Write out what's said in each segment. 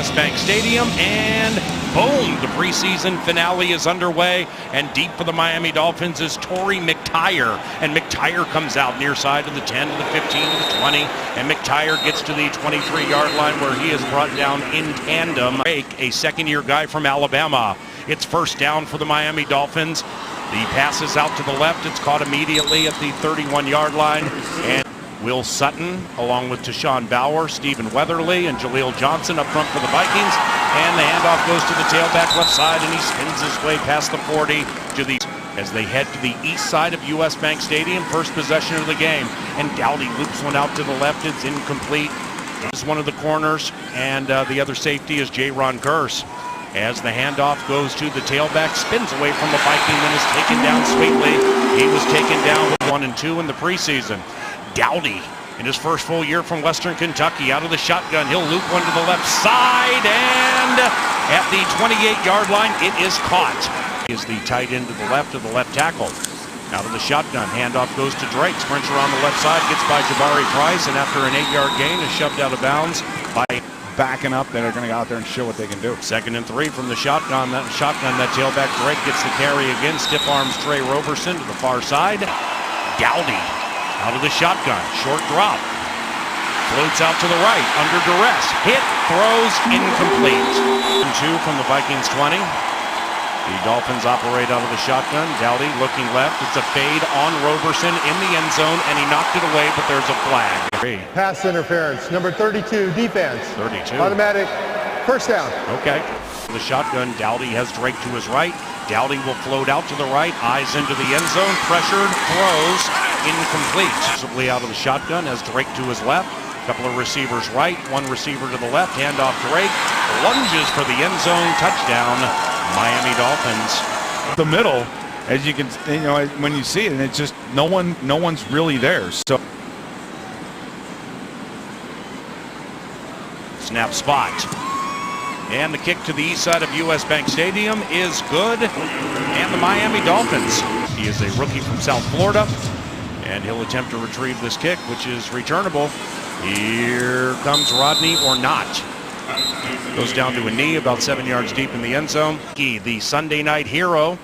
US Bank Stadium, and boom, the preseason finale is underway, and deep for the Miami Dolphins is Torrey McTyer, and McTyer comes out near side to the 10, to the 15, to the 20, and McTyer gets to the 23-yard line where he is brought down in tandem. A second-year guy from Alabama. It's first down for the Miami Dolphins. The pass is out to the left. It's caught immediately at the 31-yard line, and Will Sutton, along with Tashawn Bauer, Stephen Weatherly, and Jaleel Johnson up front for the Vikings. And the handoff goes to the tailback left side, and he spins his way past the 40 to the as they head to the east side of US Bank Stadium. First possession of the game, and Dowdy loops one out to the left. It's incomplete. It's one of the corners, and the other safety is J-Ron Gurse. As the handoff goes to the tailback, spins away from the Viking, then is taken down sweetly. He was taken down with 1 and 2 in the preseason. Dowdy, in his first full year from Western Kentucky, out of the shotgun, he'll loop one to the left side, and at the 28-yard line, it is caught. Is the tight end to the left of the left tackle. Out of the shotgun, handoff goes to Drake, sprints around the left side, gets by Jabari Price, and after an 8-yard gain is shoved out of bounds by backing up. They're going to go out there and show what they can do. 2nd and 3 from the shotgun. That tailback Drake gets the carry again. Stiff arms Trey Roberson to the far side. Dowdy out of the shotgun, short drop, floats out to the right, under duress, hit, throws, incomplete. 2 from the Vikings 20. The Dolphins operate out of the shotgun. Dowdy looking left. It's a fade on Roberson in the end zone, and he knocked it away, but there's a flag. Pass interference, number 32, defense. 32. Automatic, first down. Okay. The shotgun, Dowdy has Drake to his right. Dowdy will float out to the right, eyes into the end zone, pressured, throws, incomplete. Possibly out of the shotgun has Drake to his left. A couple of receivers right, one receiver to the left, handoff Drake, lunges for the end zone, touchdown, Miami Dolphins. The middle, as you can, when you see it, and it's just no one's really there. So snap spot. And the kick to the east side of US Bank Stadium is good. And the Miami Dolphins. He is a rookie from South Florida. And he'll attempt to retrieve this kick, which is returnable. Here comes Rodney or not. Goes down to a knee about 7 yards deep in the end zone. The Sunday night hero,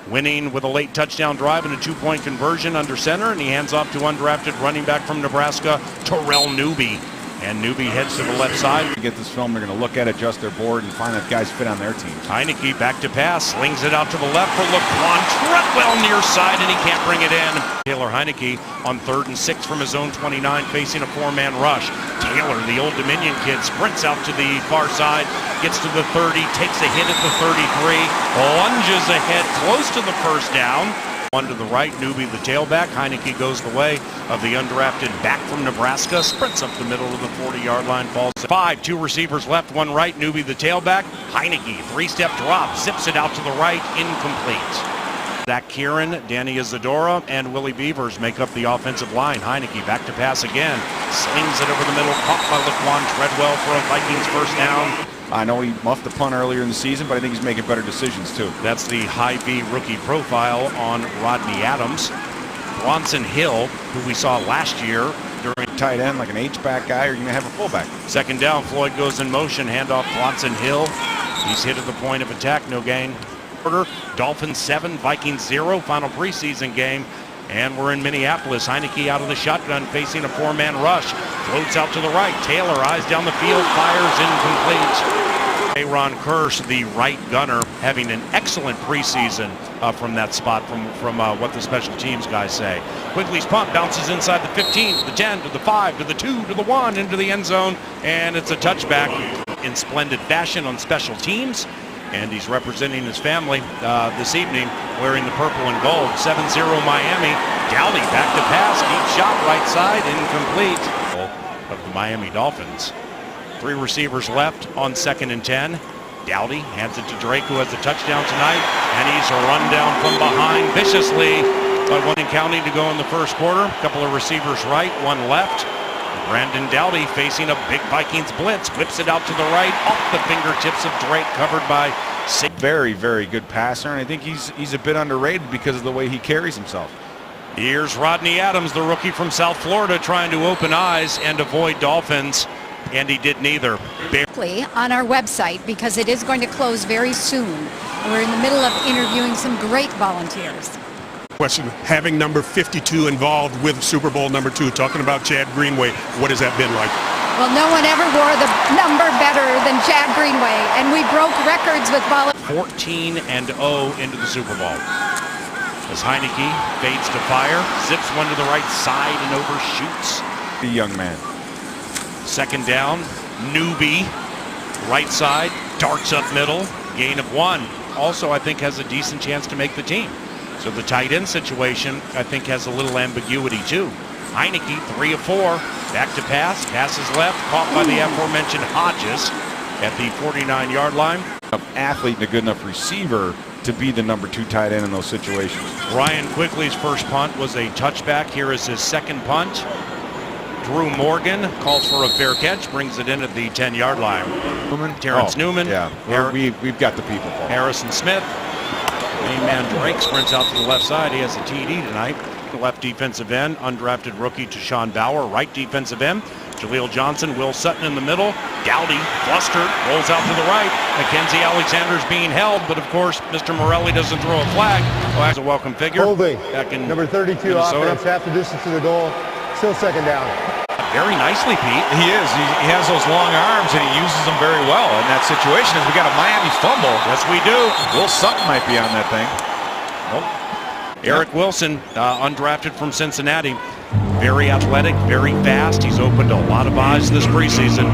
winning with a late touchdown drive and a 2-point conversion under center. And he hands off to undrafted running back from Nebraska, Terrell Newby. And Newby heads to the left side. To get this film, they're going to look at it, adjust their board, and find that guys fit on their team. Heineke back to pass, slings it out to the left for Laquan Treadwell near side, and he can't bring it in. Taylor Heineke on 3rd and 6 from his own 29, facing a 4-man rush. Taylor, the Old Dominion kid, sprints out to the far side, gets to the 30, takes a hit at the 33, lunges ahead close to the first down. One to the right, Newby the tailback. Heineke goes the way of the undrafted back from Nebraska. Sprints up the middle of the 40-yard line, falls 5. 2 receivers left, 1 right. Newby the tailback. Heineke, 3-step drop, zips it out to the right, incomplete. Zach Kieran, Danny Isadora, and Willie Beavers make up the offensive line. Heineke back to pass again. Slings it over the middle, caught by Laquan Treadwell for a Vikings first down. I know he muffed the punt earlier in the season, but I think he's making better decisions too. That's the high B rookie profile on Rodney Adams. Bronson Hill, who we saw last year during tight end, like an H-back guy, or you're going to have a fullback. 2nd down, Floyd goes in motion, handoff Bronson Hill. He's hit at the point of attack, no gain. Dolphins 7, Vikings 0, final preseason game. And we're in Minneapolis. Heineke out of the shotgun, facing a 4-man rush. Floats out to the right. Taylor eyes down the field, fires incomplete. J-Ron Gurse, the right gunner, having an excellent preseason from that spot, from what the special teams guys say. Quigley's punt bounces inside the 15, to the 10, to the 5, to the 2, to the 1, into the end zone, and it's a touchback in splendid fashion on special teams. And he's representing his family this evening wearing the purple and gold. 7-0 Miami. Dowdy back to pass. Deep shot right side. Incomplete. Of the Miami Dolphins. 3 receivers left on 2nd and 10. Dowdy hands it to Drake, who has the touchdown tonight. And he's run down from behind viciously. But 1 counting to go in the first quarter. A couple of receivers right, 1 left. Brandon Dowdy facing a big Vikings blitz, whips it out to the right, off the fingertips of Drake, covered by 6. Very, very good passer, and I think he's a bit underrated because of the way he carries himself. Here's Rodney Adams, the rookie from South Florida, trying to open eyes and avoid Dolphins. And he did neither. On our website, because it is going to close very soon. We're in the middle of interviewing some great volunteers. Question, having number 52 involved with Super Bowl number 2, talking about Chad Greenway, what has that been like? Well, no one ever wore the number better than Chad Greenway, and we broke records with 14-0 into the Super Bowl. As Heineke fades to fire, zips one to the right side and overshoots. The young man. Second down, newbie, right side, darts up middle, gain of 1. Also, I think has a decent chance to make the team. So the tight end situation, I think, has a little ambiguity too. Heineke, 3 of 4, back to pass, passes left, caught by the aforementioned Hodges at the 49-yard line. An athlete and a good enough receiver to be the number 2 tight end in those situations. Ryan Quigley's first punt was a touchback. Here is his second punt. Drew Morgan calls for a fair catch, brings it in at the 10-yard line. Terrence Newman. Yeah, we've got the people. Paul. Harrison Smith. Main man Drake sprints out to the left side. He has a TD tonight. Left defensive end, undrafted rookie Tashawn Bauer. Right defensive end, Jaleel Johnson. Will Sutton in the middle. Gowdy, flustered, rolls out to the right. Mackenzie Alexander's being held, but of course, Mr. Morelli doesn't throw a flag. Well, that's a welcome figure. Holding. Back in Number 32 Minnesota. offense, half the distance to the goal. Still second down. Very nicely, Pete. He is. He has those long arms, and he uses them very well in that situation. As we got a Miami fumble. Yes, we do. Will Sutton might be on that thing. Nope. Eric Wilson, undrafted from Cincinnati. Very athletic, very fast. He's opened a lot of eyes this preseason.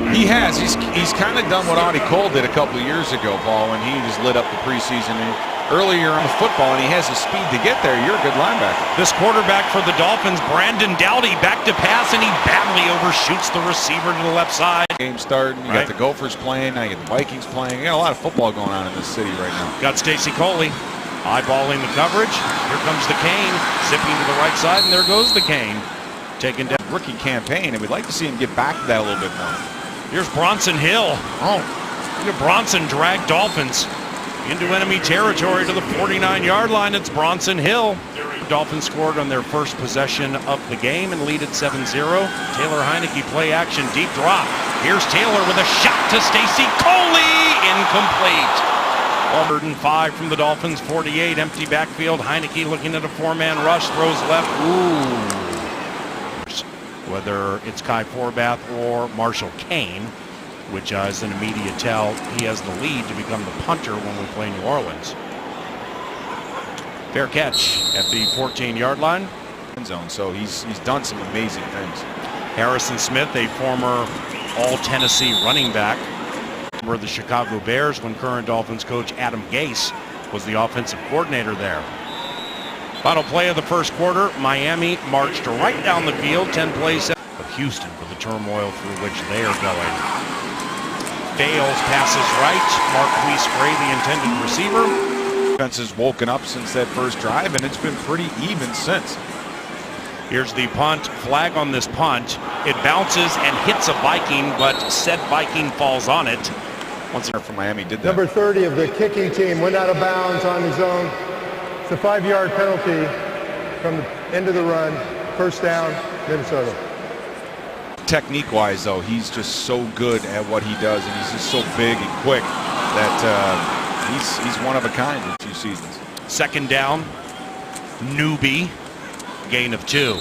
He has. He's kind of done what Audie Cole did a couple of years ago, Paul, when he just lit up the preseason. And earlier in the football, and he has the speed to get there. You're a good linebacker. This quarterback for the Dolphins, Brandon Dowdy, back to pass, and he badly overshoots the receiver to the left side. Game starting. You got the Gophers playing. Now you got the Vikings playing. You got a lot of football going on in this city right now. Got Stacy Coley eyeballing the coverage. Here comes the cane, zipping to the right side, and there goes the cane. Taken down. Rookie campaign, and we'd like to see him get back to that a little bit more. Here's Bronson Hill. Oh, look at Bronson drag Dolphins into enemy territory to the 49-yard line. It's Bronson Hill. Dolphins scored on their first possession of the game and lead at 7-0. Taylor Heineke play action, deep drop. Here's Taylor with a shot to Stacy Coley. Incomplete. 105 from the Dolphins, 48, empty backfield. Heineke looking at a 4-man rush, throws left. Ooh. Whether it's Kai Forbath or Marshall Kane, which is an immediate tell, he has the lead to become the punter when we play New Orleans. Fair catch at the 14-yard line. Zone, so he's done some amazing things. Harrison Smith, a former All-Tennessee running back, were the Chicago Bears when current Dolphins coach Adam Gase was the offensive coordinator there. Final play of the first quarter, Miami marched right down the field, 10 plays of Houston for the turmoil through which they are going. Fails, passes right, Marquise Gray, the intended receiver. Defense has woken up since that first drive, and it's been pretty even since. Here's the punt, flag on this punt. It bounces and hits a Viking, but said Viking falls on it. Once again from Miami did that. Number 30 of the kicking team went out of bounds on his own. It's a 5-yard penalty from the end of the run. First down, Minnesota. Technique-wise, though, he's just so good at what he does, and he's just so big and quick that he's one of a kind in 2 seasons. Second down, newbie, gain of 2.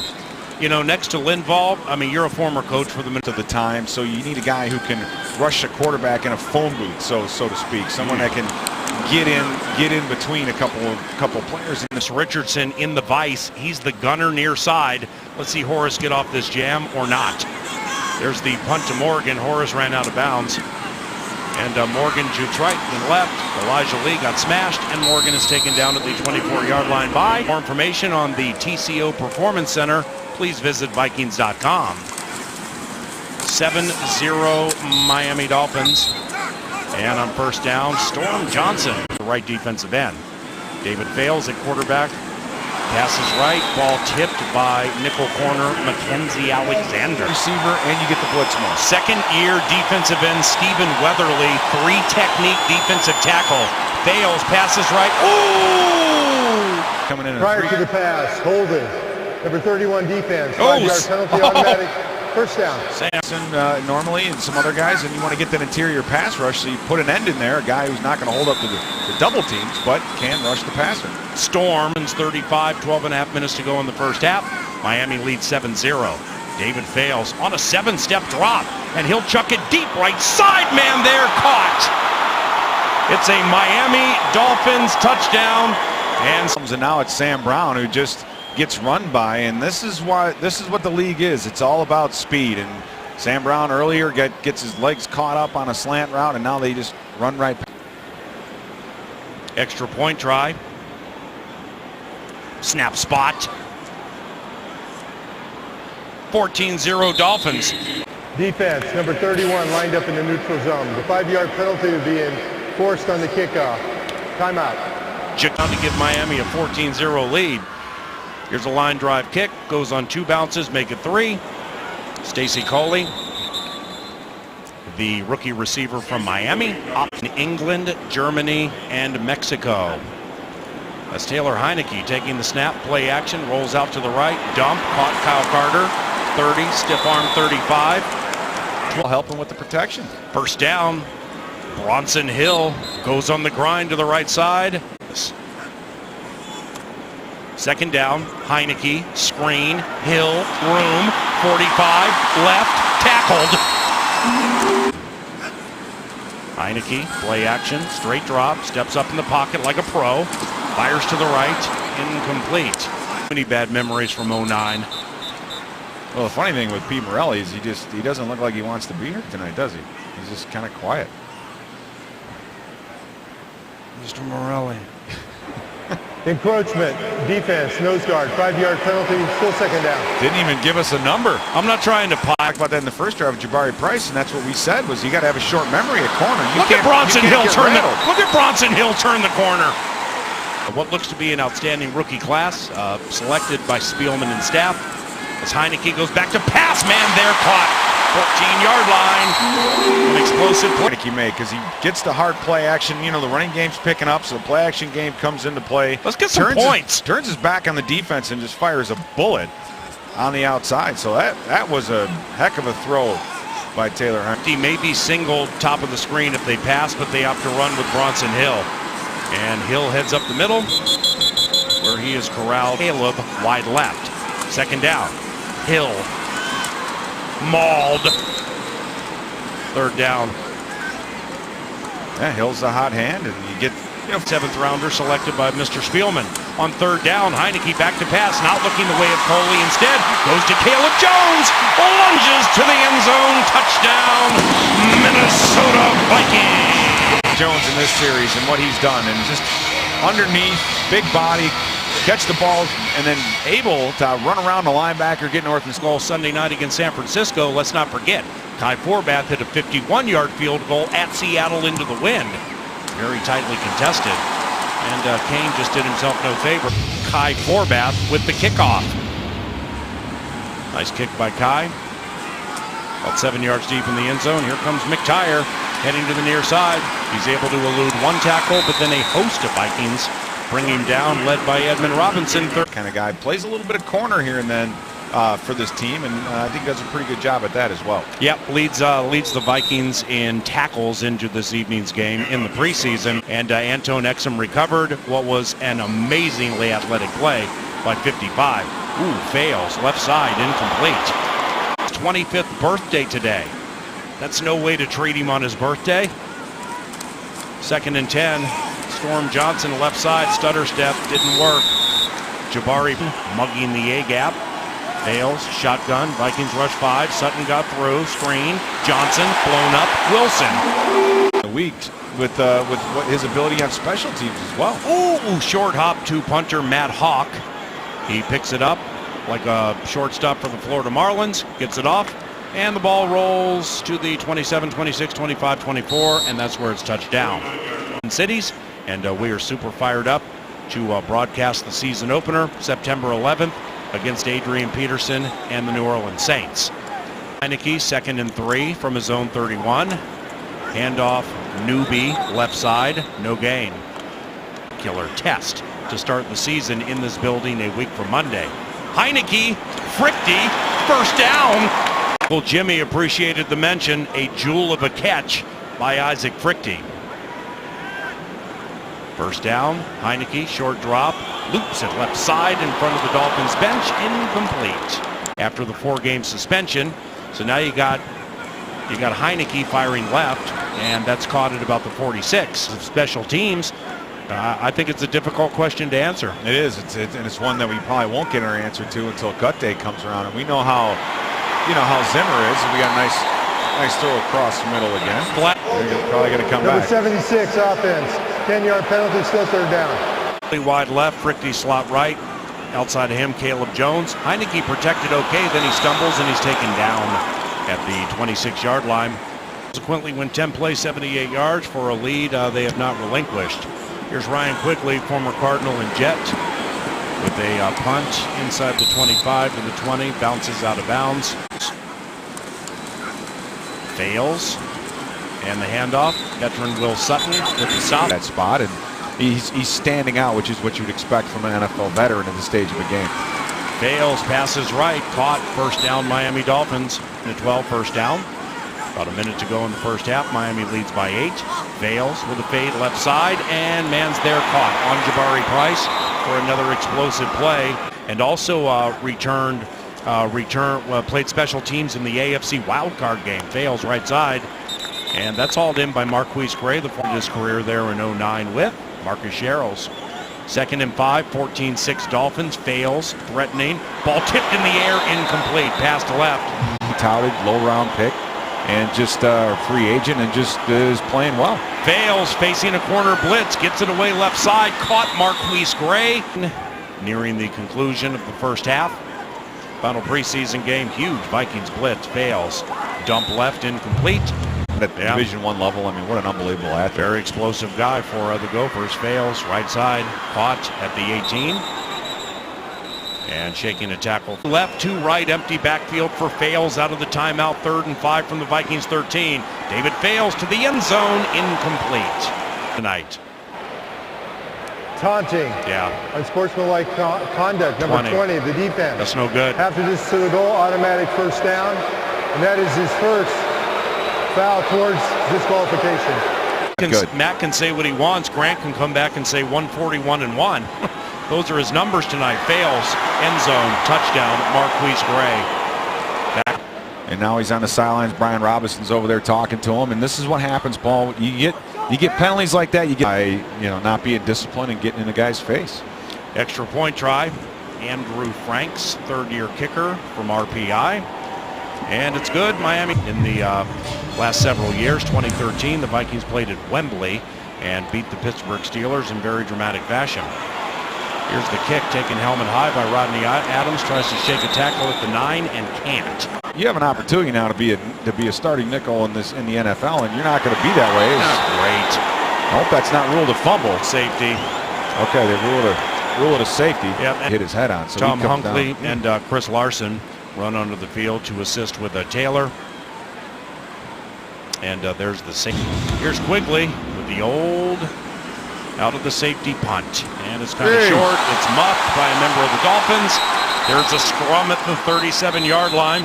You know, next to Linval, I mean, you're a former coach for them. To the time, so you need a guy who can rush a quarterback in a phone booth, so to speak. Someone that can get in between a couple players. Miss Richardson in the vice. He's the gunner near side. Let's see Horace get off this jam or not. There's the punt to Morgan. Horace ran out of bounds. And Morgan jukes right and left. Elijah Lee got smashed, and Morgan is taken down at the 24-yard line by. More information on the TCO Performance Center, please visit Vikings.com. 7-0 Miami Dolphins. And on first down, Storm Johnson, the right defensive end. David Fales at quarterback. Passes right, ball tipped by nickel corner Mackenzie Alexander. Receiver, and you get the blitz more. Second year defensive end Stephen Weatherly, 3 technique defensive tackle. Fales, passes right. Ooh! Coming in Prior to the pass, holding. Number 31 defense, 5-yard penalty, automatic first down. Samson normally and some other guys, and you want to get that interior pass rush, so you put an end in there, a guy who's not going to hold up to the double teams, but can rush the passer. Storms 35, 12.5 minutes to go in the first half. Miami leads 7-0. David fails on a 7-step drop, and he'll chuck it deep right side. Man there, caught. It's a Miami Dolphins touchdown. And now it's Sam Brown who just gets run by, and this is what the league is. It's all about speed, and Sam Brown earlier gets his legs caught up on a slant route, and now they just run right past. Extra point try. Snap spot. 14-0 Dolphins. Defense, number 31, lined up in the neutral zone. The 5-yard penalty would be enforced on the kickoff. Timeout. Down to give Miami a 14-0 lead. Here's a line drive kick. Goes on 2 bounces, make it 3. Stacy Coley, the rookie receiver from Miami, up in England, Germany, and Mexico. That's Taylor Heineke taking the snap, play action, rolls out to the right, dump, caught Kyle Carter, 30, stiff arm 35. Helping with the protection. First down, Bronson Hill goes on the grind to the right side. Second down, Heineke, screen, Hill, room, 45, left, tackled. Heineke, play action, straight drop, steps up in the pocket like a pro, fires to the right, incomplete. Many bad memories from 09. Well, the funny thing with Pete Morelli is he doesn't look like he wants to be here tonight, does he? He's just kind of quiet. Mr. Morelli. Encroachment, defense, nose guard, 5-yard penalty, still second down. Didn't even give us a number. I'm not trying to Talked about that in the first drive with Jabari Price, and that's what we said was you got to have a short memory at corner. Look at Bronson Hill turn the corner. What looks to be an outstanding rookie class, selected by Spielman and staff. As Heineke goes back to pass, man there, caught. 14-yard line. An explosive play. Heineke made because he gets the hard play action. You know, the running game's picking up, so the play action game comes into play. Let's get some points. Turns his back on the defense and just fires a bullet on the outside. So that was a heck of a throw by Taylor Heineke. He may be singled top of the screen if they pass, but they opt to run with Bronson Hill. And Hill heads up the middle where he is corralled. Caleb wide left. Second down. Hill mauled. Third down. Yeah, Hill's a hot hand, and you get 7th rounder selected by Mr. Spielman. On third down, Heineke back to pass, not looking the way of Coley. Instead, goes to Caleb Jones. Lunges to the end zone. Touchdown, Minnesota Vikings. Jones in this series and what he's done, and just underneath, big body, catch the ball, and then able to run around the linebacker, get north and goal Sunday night against San Francisco. Let's not forget, Kai Forbath hit a 51-yard field goal at Seattle into the wind. Very tightly contested. And Kane just did himself no favor. Kai Forbath with the kickoff. Nice kick by Kai. About 7 yards deep in the end zone. Here comes McTire heading to the near side. He's able to elude one tackle, but then a host of Vikings bring him down, led by Edmund Robinson. Kind of guy. Plays a little bit of corner here and then for this team, and I think does a pretty good job at that as well. Yep, leads the Vikings in tackles into this evening's game in the preseason. And Anton Exum recovered what was an amazingly athletic play by 55. Ooh, fails. Left side, incomplete. His 25th birthday today. That's no way to treat him on his birthday. 2nd and 10. Storm Johnson left side, stutter step, didn't work. Jabari mugging the A-gap. Fails, shotgun, Vikings rush 5. Sutton got through, screen. Johnson blown up. Wilson. Weak with what his ability on special teams as well. Ooh, short hop to punter Matt Hawk. He picks it up like a shortstop for the Florida Marlins, gets it off, and the ball rolls to the 27, 26, 25, 24, and that's where it's touchdown. Cities, and we are super fired up to broadcast the season opener September 11th against Adrian Peterson and the New Orleans Saints. Heineke 2nd and 3 from his own 31. Handoff, Newby, left side, no gain. Killer test to start the season in this building a week from Monday. Heineke, Fricty, first down. Well, Jimmy appreciated the mention. A jewel of a catch by Isaac Frichte. First down, Heineke, short drop, loops it left side in front of the Dolphins bench, incomplete. After the 4-game suspension, so now you got Heineke firing left, and that's caught at about the 46. Of special teams, I think it's a difficult question to answer. It is, and it's one that we probably won't get our answer to until cut day comes around. And we know how Zimmer is. We got a nice throw across the middle again. Flat. They're probably going to come Number back. 76 offense. 10-yard penalty, still third down. Wide left, Frichte slot right. Outside of him, Caleb Jones. Heineke protected okay, then he stumbles and he's taken down at the 26-yard line. Consequently, went 10 plays, 78 yards for a lead they have not relinquished. Here's Ryan Quigley, former Cardinal and Jet, with a punt inside the 25 to the 20, bounces out of bounds. Fails. And the handoff, veteran Will Sutton with the stop. That spot, and he's standing out, which is what you'd expect from an NFL veteran at this stage of a game. Fails, passes right, caught, first down Miami Dolphins. In the 12, first down. About a minute to go in the first half. Miami leads by 8. Fails with a fade left side, and man's there caught on Jabari Price for another explosive play. And also played special teams in the AFC wildcard game. Fails right side. And that's hauled in by Marquise Gray, the former his career there in 09 with Marcus Sherrills. 2nd and 5, 14-6 Dolphins. Fails, threatening. Ball tipped in the air, incomplete. Pass to left. He touted low-round pick and just a free agent and just is playing well. Fails, facing a corner blitz. Gets it away left side. Caught Marquise Gray. Nearing the conclusion of the first half. Final preseason game, huge. Vikings blitz. Fails. Dump left, incomplete. At Division I level, I mean, what an unbelievable athlete. Very explosive guy for the Gophers. Fails, right side, caught at the 18. And shaking a tackle. Left to right, empty backfield for Fails out of the timeout. 3rd and 5 from the Vikings 13. David Fails to the end zone, incomplete tonight. Taunting. Yeah. Unsportsmanlike conduct. Number 20, the defense. That's no good. After this to the goal, automatic first down. And that is his first foul towards disqualification. Matt can say what he wants. Grant can come back and say 141-1. Those are his numbers tonight. Fails, end zone, touchdown, Marquise Gray. Back. And now he's on the sidelines. Brian Robinson's over there talking to him. And this is what happens, Paul. You get penalties like that. You get by not being disciplined and getting in the guy's face. Extra point try. Andrew Franks, 3rd-year kicker from RPI. And it's good. Miami in the last several years. 2013, the Vikings played at Wembley and beat the Pittsburgh Steelers in very dramatic fashion. Here's the kick taken helmet high by Rodney Adams. Tries to shake a tackle at the 9 and can't. You have an opportunity now to be a starting nickel in the NFL, and you're not going to be that way. Great. I hope that's not ruled a fumble. Safety. Okay, they rule it a safety. Yep. Hit his head on. So Tom he comes Hunkley down. and Chris Larson run onto the field to assist with Taylor. And there's the safety. Here's Quigley with the old out of the safety punt. And it's kind of short. It's muffed by a member of the Dolphins. There's a scrum at the 37-yard line.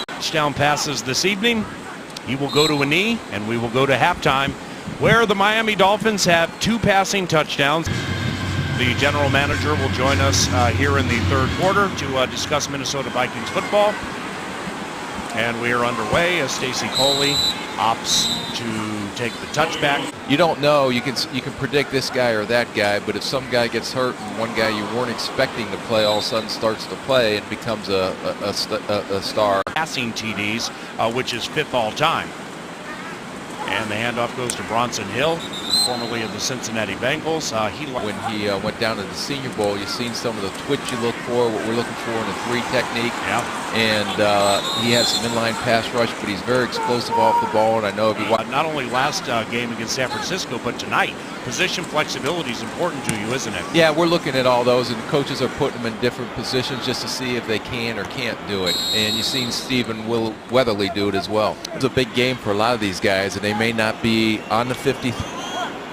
Touchdown passes this evening. He will go to a knee, and we will go to halftime, where the Miami Dolphins have 2 passing touchdowns. The general manager will join us here in the 3rd quarter to discuss Minnesota Vikings football. And we are underway as Stacy Coley opts to take the touchback. You don't know. You can predict this guy or that guy, but if some guy gets hurt and one guy you weren't expecting to play all of a sudden starts to play and becomes a star. Passing TDs, which is 5th all time. And the handoff goes to Bronson Hill, formerly of the Cincinnati Bengals. When he went down to the Senior Bowl, you've seen some of the twitch you look for, what we're looking for in a 3 technique. Yeah. And he has some inline pass rush, but he's very explosive off the ball. And I know if you watch, not only last game against San Francisco, but tonight, position flexibility is important to you, isn't it? yeah, we're looking at all those, and coaches are putting them in different positions just to see if they can or can't do it. And you've seen Stephen Weatherly do it as well. It's a big game for a lot of these guys, and they may not be on the 50.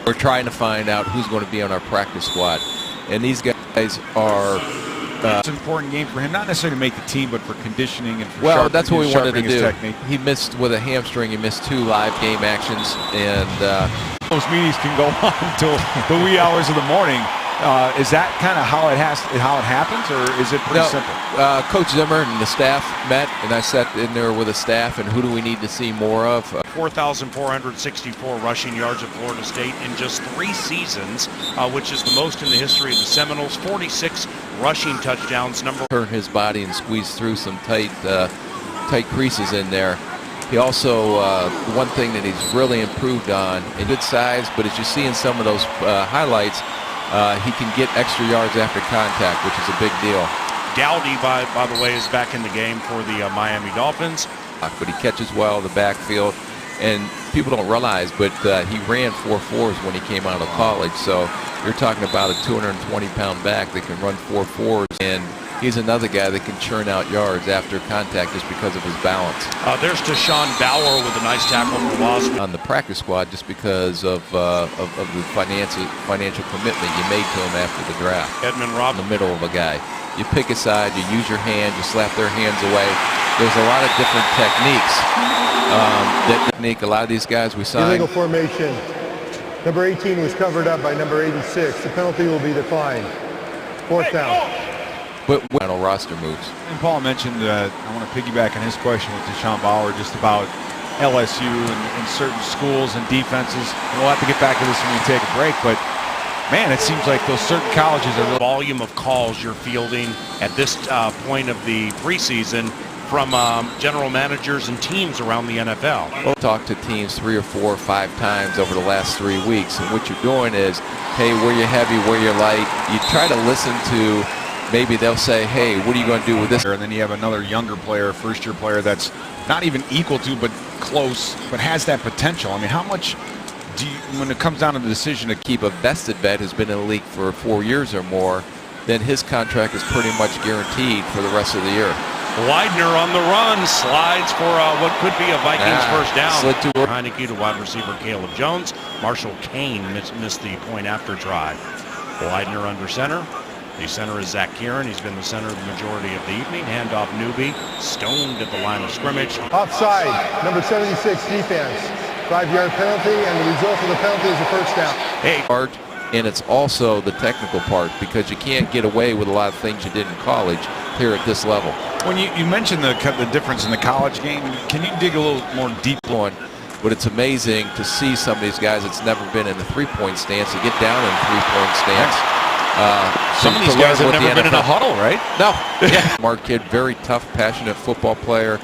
We're trying to find out who's going to be on our practice squad. And these guys are It's an important game for him, not necessarily to make the team, but for conditioning and for Well, that's what we wanted to sharpening his do. technique. He missed with a hamstring. He missed 2 live game actions, and Those meetings can go on until the wee hours of the morning. Is that kind of how it happens, or is it pretty simple? Coach Zimmer and the staff met, and I sat in there with the staff, and who do we need to see more of? 4,464 rushing yards at Florida State in just 3 seasons, which is the most in the history of the Seminoles. 46 rushing touchdowns. Turn his body and squeeze through some tight creases in there. He also, one thing that he's really improved on, a good size, but as you see in some of those highlights, he can get extra yards after contact, which is a big deal. Dowdy, by the way, is back in the game for the Miami Dolphins. But he catches well in the backfield, and people don't realize, but he ran 4.4s when he came out of college. So you're talking about a 220-pound back that can run 4.4s, and he's another guy that can churn out yards after contact just because of his balance. There's Deshaun Bauer with a nice tackle for loss on the practice squad just because of the financial commitment you made to him after the draft. Edmund In Robb. the middle of a guy. You pick a side, you use your hand, you slap their hands away. There's a lot of different techniques. A lot of these guys we signed. Illegal formation. Number 18 was covered up by number 86. The penalty will be declined. 4th down. But final roster moves. And Paul mentioned, I want to piggyback on his question with Deshaun Bauer just about LSU and certain schools and defenses. And we'll have to get back to this when we take a break, but man, it seems like those certain colleges are really... Volume of calls you're fielding at this point of the preseason from general managers and teams around the NFL. We'll talk to teams 3 or 4 or 5 times over the last 3 weeks, and what you're doing is, hey, where you're heavy, where you're light. You try to listen to, maybe they'll say, hey, what are you going to do with this? And then you have another younger player, first-year player that's not even equal to, but close, but has that potential. I mean, how much do you, when it comes down to the decision to keep a vested vet who's been in the league for 4 years or more, then his contract is pretty much guaranteed for the rest of the year. Widener on the run, slides for what could be a Vikings first down. Slid to Heineke to wide receiver Caleb Jones. Marshall Kane missed the point after try. Widener under center. The center is Zach Kieran. He's been the center the majority of the evening. Handoff Newby, stoned at the line of scrimmage. Offside, number 76 defense. 5-yard penalty, and the result of the penalty is a first down. Hey, part, and it's also the technical part, because you can't get away with a lot of things you did in college here at this level. when you mentioned the difference in the college game, can you dig a little more deep on? But it's amazing to see some of these guys that's never been in the three-point stance to get down in three-point stance. Some of these guys have never been in a huddle, right? No. Yeah. Mark Kidd, very tough, passionate football player.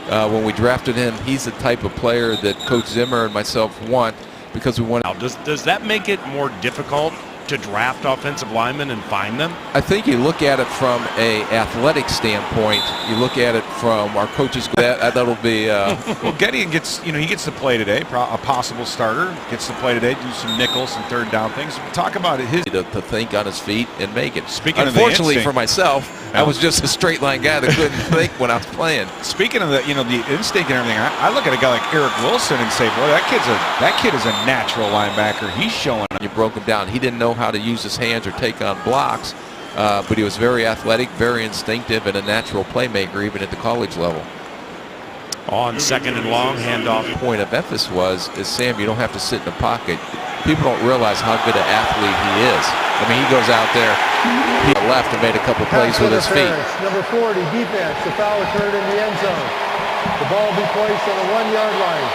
When we drafted him, he's the type of player that Coach Zimmer and myself want, because we want. Now, does that make it more difficult to draft offensive linemen and find them? I think you look at it from a athletic standpoint. You look at it from our coaches. That'll be. Well, Getty gets, he gets to play today. A possible starter gets to play today. Do some nickels and third down things. Talk about his to think on his feet and make it. Speaking unfortunately of the for myself, I was just a straight line guy that couldn't think when I was playing. Speaking of the the instinct and everything, I look at a guy like Eric Wilson and say, boy, that kid is a natural linebacker. He's showing. You broke him down. He didn't know how to use his hands or take on blocks, but he was very athletic, very instinctive, and a natural playmaker even at the college level. On second and long, handoff. Point of emphasis is Sam, you don't have to sit in the pocket. People don't realize how good an athlete he is. I mean, he goes out there, he left and made a couple plays with his feet. Number 40, defense. The foul occurred in the end zone. The ball will be placed on the 1-yard line.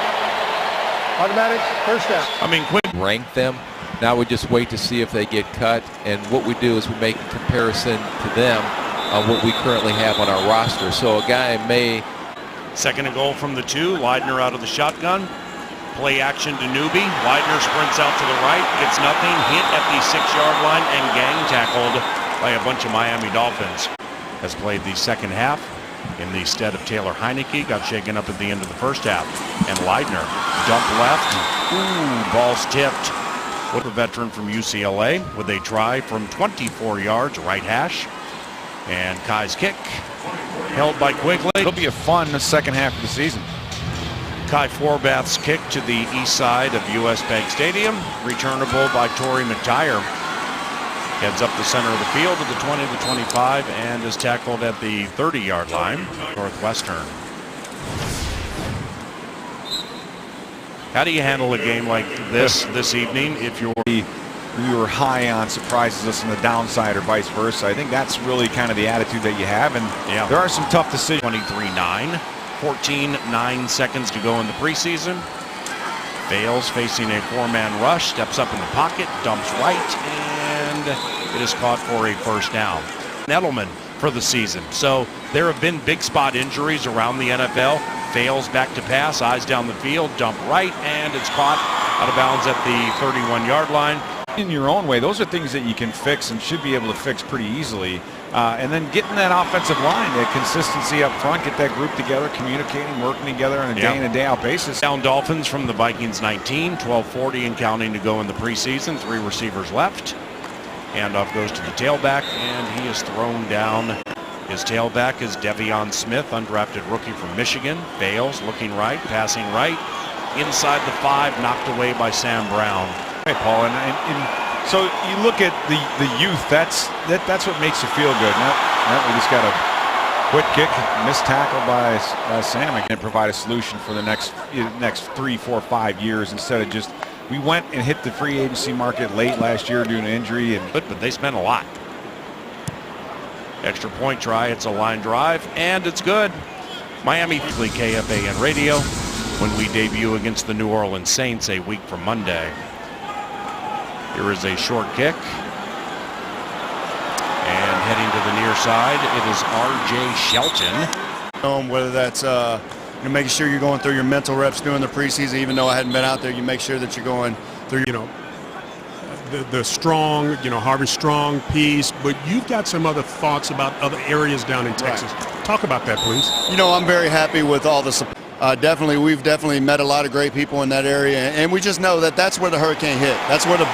Automatic first down. I mean, quick. Rank them. Now we just wait to see if they get cut, and what we do is we make a comparison to them on what we currently have on our roster. So a guy may... Second and goal from the 2. Leidner out of the shotgun. Play action to Newby. Leidner sprints out to the right, gets nothing, hit at the 6-yard line, and gang tackled by a bunch of Miami Dolphins. Has played the second half in the stead of Taylor Heineke. Got shaken up at the end of the first half. And Leidner, dump left. Ooh, ball's tipped. With a veteran from UCLA with a try from 24 yards, right hash. And Kai's kick held by Quigley. It'll be a fun second half of the season. Kai Forbath's kick to the east side of US Bank Stadium, returnable by Torrey McTyer. Heads up the center of the field to the 20, the 25, and is tackled at the 30-yard line. Northwestern. How do you handle a game like this evening if you're... We were high on surprises us on the downside or vice versa. I think that's really kind of the attitude that you have, and there are some tough decisions. 23-9, 14-9 seconds to go in the preseason. Bales facing a four-man rush, steps up in the pocket, dumps right, and it is caught for a first down. Edelman for the season. So there have been big spot injuries around the NFL. Fails back to pass, eyes down the field, dump right, and it's caught out of bounds at the 31-yard line. In your own way, those are things that you can fix and should be able to fix pretty easily. And then getting that offensive line, that consistency up front, get that group together, communicating, working together on a day in and day out basis. Down Dolphins from the Vikings 19, 12:40 and counting to go in the preseason. 3 receivers left. Handoff goes to the tailback, and he is thrown down. His tailback is Devion Smith, undrafted rookie from Michigan. Bales looking right, passing right. Inside the 5, knocked away by Sam Brown. Hey, Paul, and so you look at the youth. That's what makes you feel good. We just got a quick kick, missed tackle by Sam, and provide a solution for the next 3, 4, 5 years instead of just we went and hit the free agency market late last year due to an injury, and but they spent a lot. Extra point try. It's a line drive, and it's good. Miami KFAN radio when we debut against the New Orleans Saints a week from Monday. Here is a short kick. And heading to the near side, it is R.J. Shelton. Whether that's you're making sure you're going through your mental reps during the preseason, even though I hadn't been out there, you make sure that you're going through, the strong, Harvey Strong piece, but you've got some other thoughts about other areas down in Texas. Right. Talk about that, please. I'm very happy with all the support. We've definitely met a lot of great people in that area, and we just know that that's where the hurricane hit. That's where the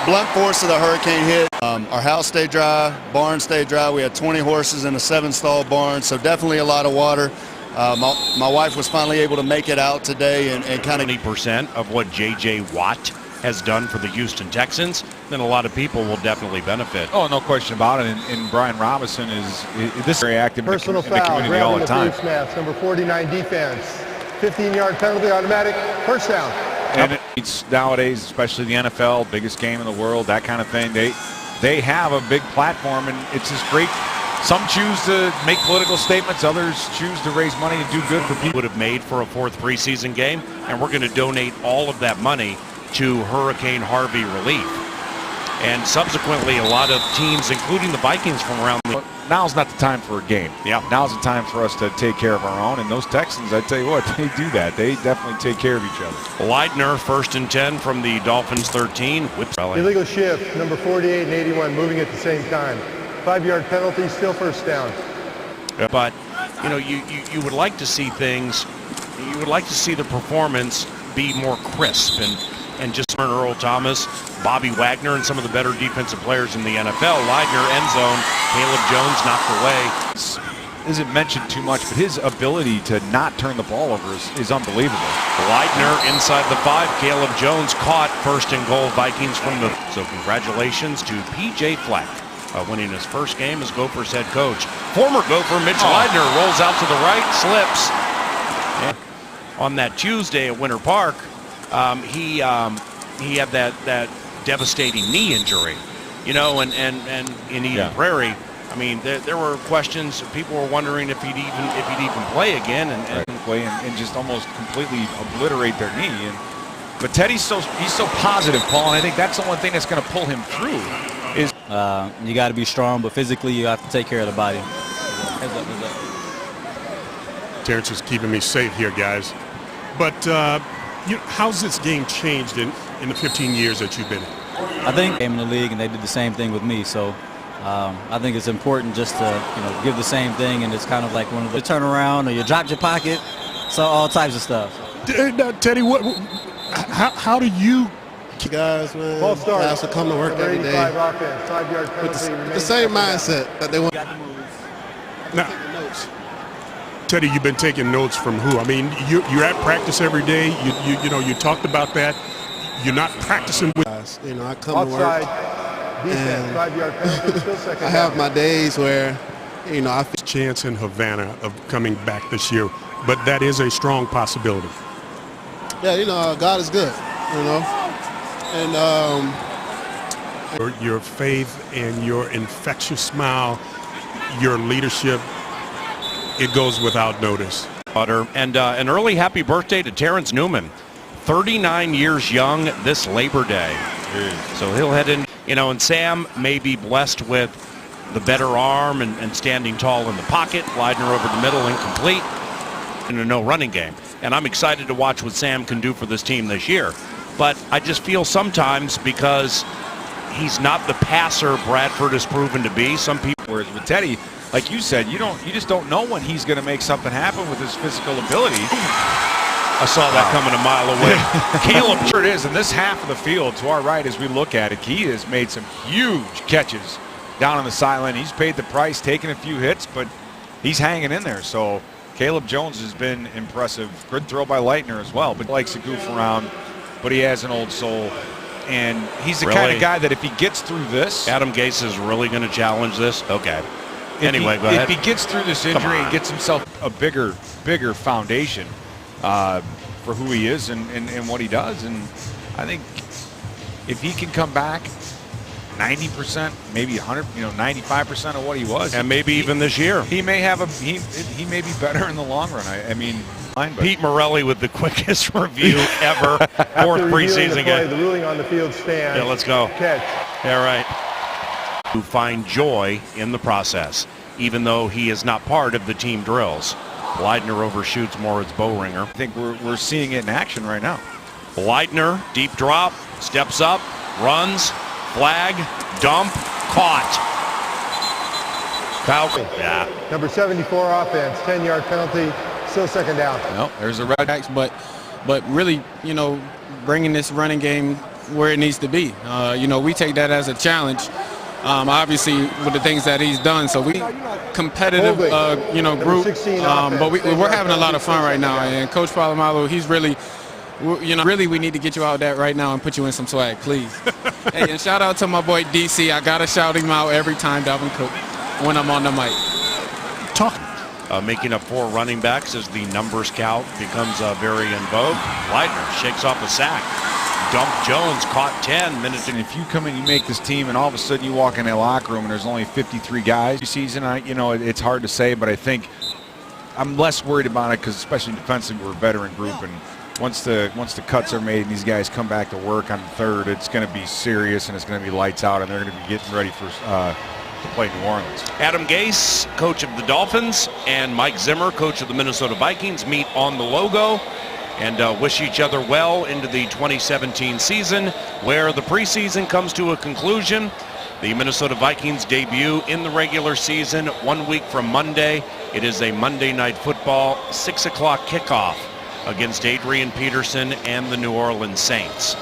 blunt force of the hurricane hit. Our house stayed dry, barn stayed dry. We had 20 horses in a 7-stall barn, so definitely a lot of water. My wife was finally able to make it out today and kind of 20% of what J.J. Watt has done for the Houston Texans, then a lot of people will definitely benefit. Oh, no question about it. And Brian Robinson is very active Personal in the community all the time. Face mask, number 49 defense. 15-yard penalty, automatic, first down. And it's nowadays, especially the NFL, biggest game in the world, that kind of thing. They have a big platform, and it's just great. Some choose to make political statements, others choose to raise money and do good for people. Would have made for a 4th preseason game, and we're going to donate all of that money to Hurricane Harvey relief. And subsequently, a lot of teams, including the Vikings from around the... Now's not the time for a game. Yeah. Now's the time for us to take care of our own. And those Texans, I tell you what, they do that. They definitely take care of each other. Leidner, 1st and 10 from the Dolphins 13. Illegal shift, number 48 and 81, moving at the same time. 5-yard penalty, still first down. But, you would like to see things, you would like to see the performance be more crisp and just Earl Thomas, Bobby Wagner, and some of the better defensive players in the NFL. Leidner, end zone, Caleb Jones knocked away. Isn't mentioned too much, but his ability to not turn the ball over is unbelievable. Leidner inside the 5, Caleb Jones caught, 1st and goal, Vikings from the... So congratulations to P.J. Fleck, winning his first game as Gophers head coach. Former Gopher Mitch Leidner rolls out to the right, slips. And on that Tuesday at Winter Park, he had that devastating knee injury, and in Eden Prairie. I mean, there were questions. People were wondering if he'd even play again, and just almost completely obliterate their knee. But Teddy's he's so positive, Paul, and I think that's the one thing that's going to pull him through. Is you got to be strong, but physically you have to take care of the body. Terrence is keeping me safe here, guys. But how's this game changed in the 15 years that you've been in? I think came in the league and they did the same thing with me. So I think it's important just to give the same thing, and it's kind of like when you turn around or you drop your pocket, so all types of stuff. Teddy, how do you? Guys, man, Ball start. guys to come to work every day offense, 5-yard penalty. with the same mindset that they want. Now, Teddy, you've been taking notes from who? I mean, you're at practice every day. You talked about that. You're not practicing with. I come to work. Defense, 5-yard penalty, still second I down. have my days where, I feel Chance in Havana of coming back this year, but that is a strong possibility. God is good, and Your faith and your infectious smile, your leadership, it goes without notice. And an early happy birthday to Terrence Newman, 39 years young this Labor Day. So he'll head in, and Sam may be blessed with the better arm and standing tall in the pocket. Leidner over the middle, incomplete, and a no running game. And I'm excited to watch what Sam can do for this team this year. But I just feel sometimes, because he's not the passer Bradford has proven to be, some people. Whereas with Teddy, like you said, you just don't know when he's going to make something happen with his physical ability. I saw that coming a mile away. Caleb, sure it is. In this half of the field to our right, as we look at it, he has made some huge catches down on the sideline. He's paid the price, taken a few hits, but he's hanging in there. So Caleb Jones has been impressive. Good throw by Leitner as well, but likes to goof around. But he has an old soul, and he's the kind of guy that if he gets through this, Adam Gase is really going to challenge this. Okay. Anyway, go ahead. If he gets through this injury and gets himself a bigger foundation for who he is and what he does, and I think if he can come back 90%, maybe 100, 95% of what he was, and maybe even this year, he may have he may be better in the long run. I mean, Pete Morelli with the quickest review ever. Fourth preseason game. The ruling on the field stands. Yeah, let's go. Catch. All right. To find joy in the process, even though he is not part of the team drills. Leidner overshoots Moritz Boehringer. I think we're seeing it in action right now. Leidner, deep drop, steps up, runs, flag, dump, caught. Kyle, yeah. Number 74 offense, 10-yard penalty, still second down. No, there's a red. But really, bringing this running game where it needs to be. We take that as a challenge. Obviously, with the things that he's done, so we competitive, group. But we're having a lot of fun right now. And Coach Polamalu, he's really, really we need to get you out there right now and put you in some swag, please. Hey, and shout out to my boy DC. I gotta shout him out every time, Dalvin Cook, when I'm on the mic. Making up 4 running backs as the numbers count becomes very in vogue. Leidner shakes off a sack. Dump Jones caught 10 minutes. And if you come in, you make this team, and all of a sudden you walk in a locker room and there's only 53 guys this season, it's hard to say, but I think I'm less worried about it because especially defensively, we're a veteran group, and once the cuts are made and these guys come back to work on the third, it's going to be serious and it's going to be lights out, and they're going to be getting ready for to play New Orleans. Adam Gase, coach of the Dolphins, and Mike Zimmer, coach of the Minnesota Vikings, meet on the logo and wish each other well into the 2017 season, where the preseason comes to a conclusion. The Minnesota Vikings debut in the regular season 1 week from Monday. It is a Monday Night Football 6 o'clock kickoff against Adrian Peterson and the New Orleans Saints.